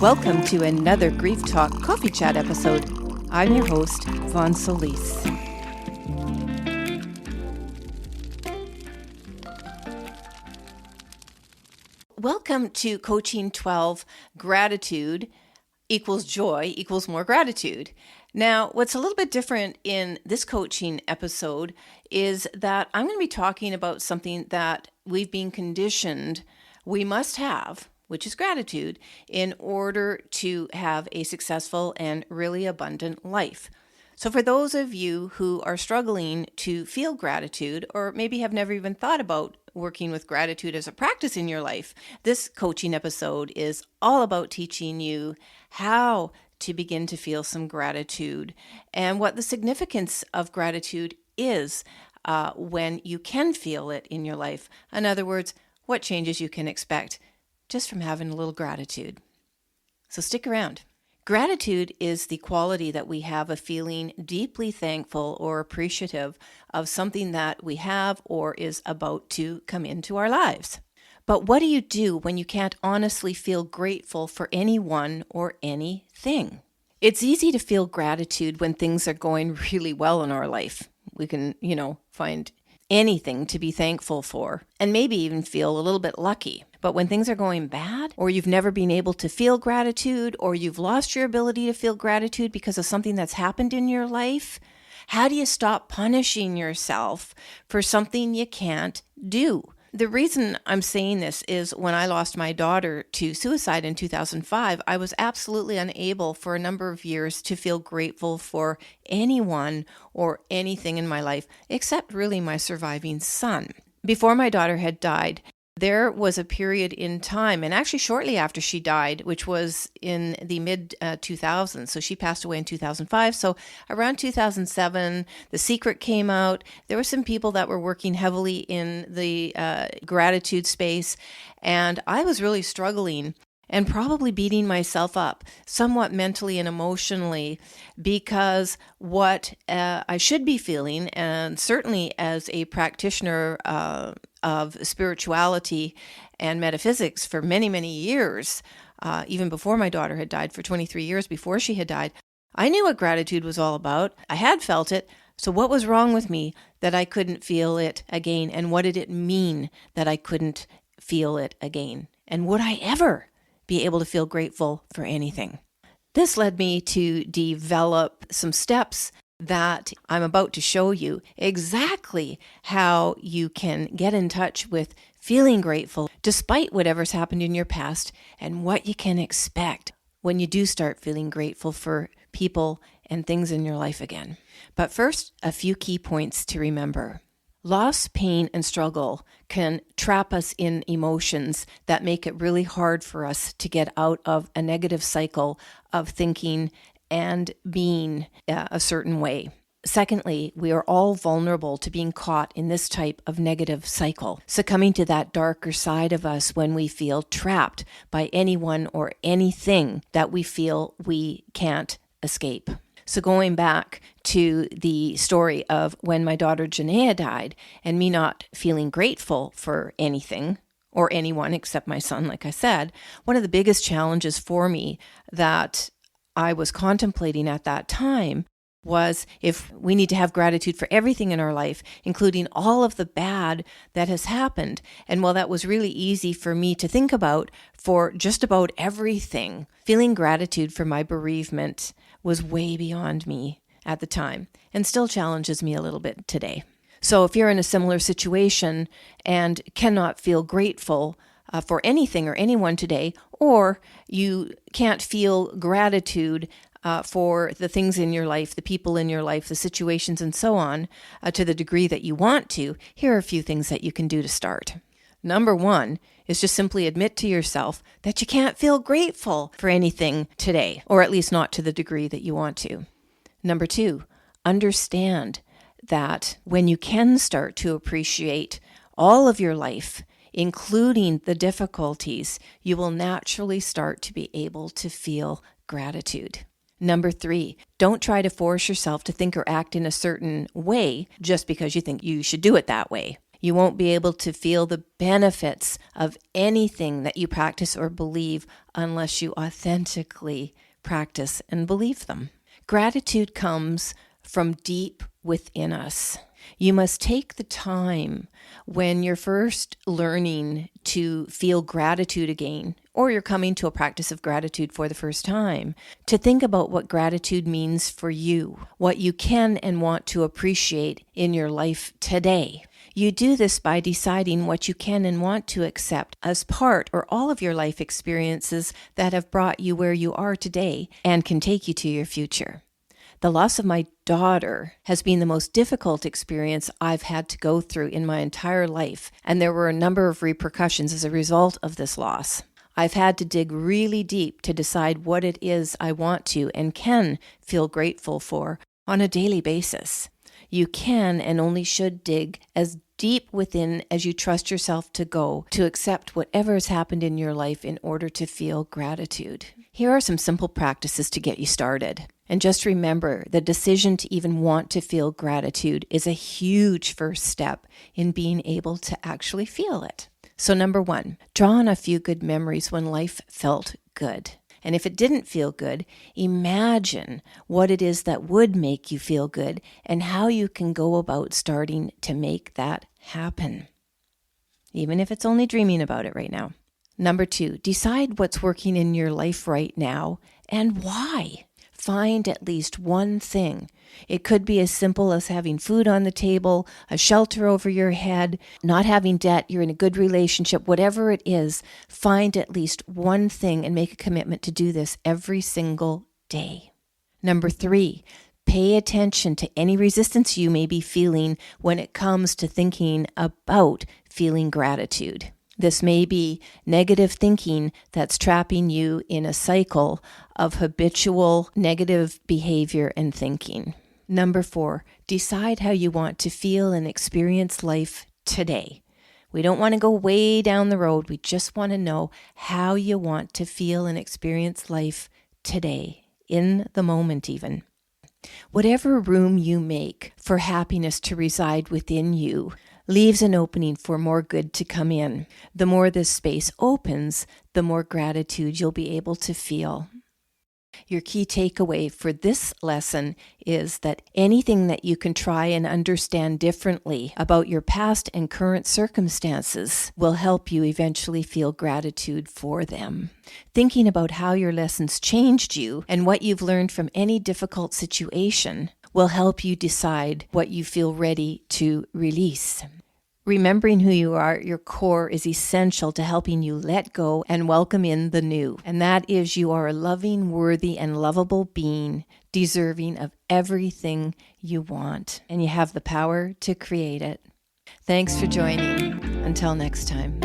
Welcome to another Grief Talk Coffee Chat episode. I'm your host, Vaughn Solis. Welcome to Coaching 12, Gratitude equals joy equals more gratitude. Now, what's a little bit different in this coaching episode is that I'm going to be talking about something that we've been conditioned we must have, which is gratitude, in order to have a successful and really abundant life. So for those of you who are struggling to feel gratitude, or maybe have never even thought about working with gratitude as a practice in your life, this coaching episode is all about teaching you how to begin to feel some gratitude and what the significance of gratitude is when you can feel it in your life. In other words, what changes you can expect just from having a little gratitude. So stick around. Gratitude is the quality that we have of feeling deeply thankful or appreciative of something that we have or is about to come into our lives. But what do you do when you can't honestly feel grateful for anyone or anything? It's easy to feel gratitude when things are going really well in our life. We can, find anything to be thankful for and maybe even feel a little bit lucky. But when things are going bad, or you've never been able to feel gratitude, or you've lost your ability to feel gratitude because of something that's happened in your life, how do you stop punishing yourself for something you can't do? The reason I'm saying this is when I lost my daughter to suicide in 2005, I was absolutely unable for a number of years to feel grateful for anyone or anything in my life, except really my surviving son. Before my daughter had died, there was a period in time, and actually shortly after she died, which was in the mid-2000s. So she passed away in 2005. So around 2007, The Secret came out. There were some people that were working heavily in the gratitude space, and I was really struggling and probably beating myself up somewhat mentally and emotionally because what I should be feeling, and certainly as a practitioner of spirituality and metaphysics for many, many years, even before my daughter had died, for 23 years before she had died, I knew what gratitude was all about. I had felt it. So what was wrong with me that I couldn't feel it again? And what did it mean that I couldn't feel it again? And would I ever be able to feel grateful for anything? This led me to develop some steps that I'm about to show you exactly how you can get in touch with feeling grateful despite whatever's happened in your past and what you can expect when you do start feeling grateful for people and things in your life again. But first, a few key points to remember. Loss, pain, and struggle can trap us in emotions that make it really hard for us to get out of a negative cycle of thinking and being a certain way. Secondly, we are all vulnerable to being caught in this type of negative cycle, succumbing to that darker side of us when we feel trapped by anyone or anything that we feel we can't escape. So going back to the story of when my daughter Janaea died and me not feeling grateful for anything or anyone except my son, like I said, one of the biggest challenges for me that I was contemplating at that time was if we need to have gratitude for everything in our life, including all of the bad that has happened. And while that was really easy for me to think about for just about everything, feeling gratitude for my bereavement was way beyond me at the time and still challenges me a little bit today. So if you're in a similar situation and cannot feel grateful for anything or anyone today, or you can't feel gratitude for the things in your life, the people in your life, the situations and so on, to the degree that you want to, here are a few things that you can do to start. Number one is just simply admit to yourself that you can't feel grateful for anything today, or at least not to the degree that you want to. Number two, understand that when you can start to appreciate all of your life, including the difficulties, you will naturally start to be able to feel gratitude. Number three, don't try to force yourself to think or act in a certain way just because you think you should do it that way. You won't be able to feel the benefits of anything that you practice or believe unless you authentically practice and believe them. Gratitude comes from deep within us. You must take the time when you're first learning to feel gratitude again, or you're coming to a practice of gratitude for the first time, to think about what gratitude means for you, what you can and want to appreciate in your life today. You do this by deciding what you can and want to accept as part or all of your life experiences that have brought you where you are today and can take you to your future. The loss of my daughter has been the most difficult experience I've had to go through in my entire life, and there were a number of repercussions as a result of this loss. I've had to dig really deep to decide what it is I want to and can feel grateful for on a daily basis. You can and only should dig as deep within as you trust yourself to go to accept whatever has happened in your life in order to feel gratitude. Here are some simple practices to get you started. And just remember, the decision to even want to feel gratitude is a huge first step in being able to actually feel it. So 1, draw on a few good memories when life felt good. And if it didn't feel good, imagine what it is that would make you feel good and how you can go about starting to make that happen, even if it's only dreaming about it right now. 2, decide what's working in your life right now and why. Find at least one thing. It could be as simple as having food on the table, a shelter over your head, not having debt, you're in a good relationship, whatever it is, find at least one thing and make a commitment to do this every single day. 3, pay attention to any resistance you may be feeling when it comes to thinking about feeling gratitude. This may be negative thinking that's trapping you in a cycle of habitual negative behavior and thinking. 4, decide how you want to feel and experience life today. We don't want to go way down the road. We just want to know how you want to feel and experience life today, in the moment even. Whatever room you make for happiness to reside within you leaves an opening for more good to come in. The more this space opens, the more gratitude you'll be able to feel. Your key takeaway for this lesson is that anything that you can try and understand differently about your past and current circumstances will help you eventually feel gratitude for them. Thinking about how your lessons changed you and what you've learned from any difficult situation will help you decide what you feel ready to release. Remembering who you are, your core, is essential to helping you let go and welcome in the new. And that is, you are a loving, worthy, and lovable being, deserving of everything you want. And you have the power to create it. Thanks for joining. Until next time.